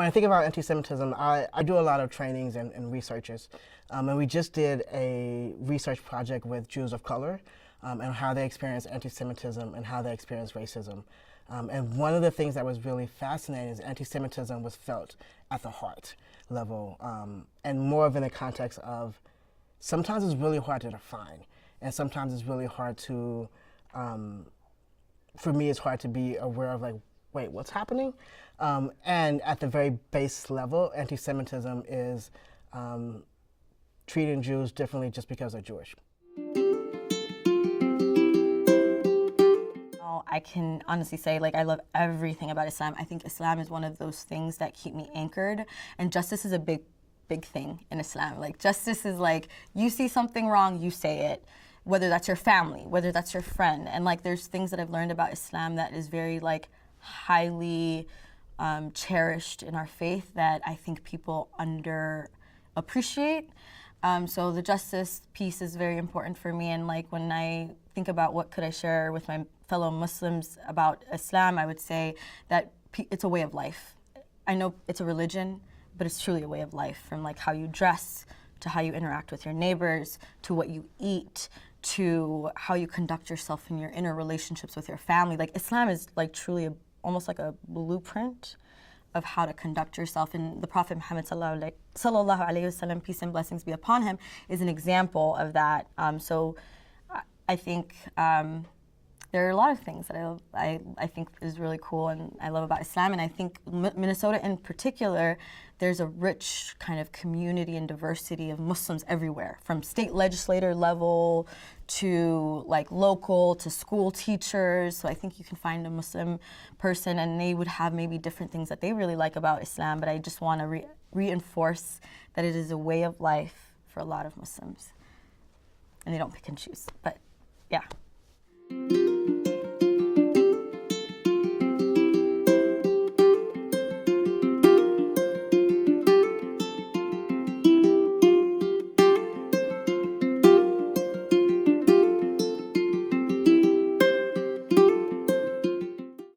when I think about anti-Semitism, I do a lot of trainings and researches. And we just did a research project with Jews of color and how they experience anti-Semitism and how they experience racism. And one of the things that was really fascinating is anti-Semitism was felt at the heart level, and more of in the context of sometimes it's really hard to define, and sometimes it's really hard to, for me, it's hard to be aware of, like, wait, what's happening? And at the very base level, anti-Semitism is treating Jews differently just because they're Jewish. I can honestly say, like, I love everything about Islam. I think Islam is one of those things that keep me anchored, and justice is a big thing in Islam. Like, justice is like, you see something wrong, you say it, whether that's your family, whether that's your friend. And like, there's things that I've learned about Islam that is very like highly cherished in our faith that I think people underappreciate. So the justice piece is very important for me, and like when I think about what could I share with my fellow Muslims about Islam, I would say that it's a way of life. I know it's a religion, but it's truly a way of life, from like how you dress, to how you interact with your neighbors, to what you eat, to how you conduct yourself in your inner relationships with your family. Like, Islam is like truly almost like a blueprint of how to conduct yourself. And the Prophet Muhammad sallallahu alaihi wasallam, peace and blessings be upon him, is an example of that. So I think there are a lot of things that I think is really cool and I love about Islam. And I think Minnesota in particular, there's a rich kind of community and diversity of Muslims everywhere, from state legislator level to like local to school teachers. So I think you can find a Muslim person and they would have maybe different things that they really like about Islam, but I just want to reinforce that it is a way of life for a lot of Muslims. And they don't pick and choose, but yeah.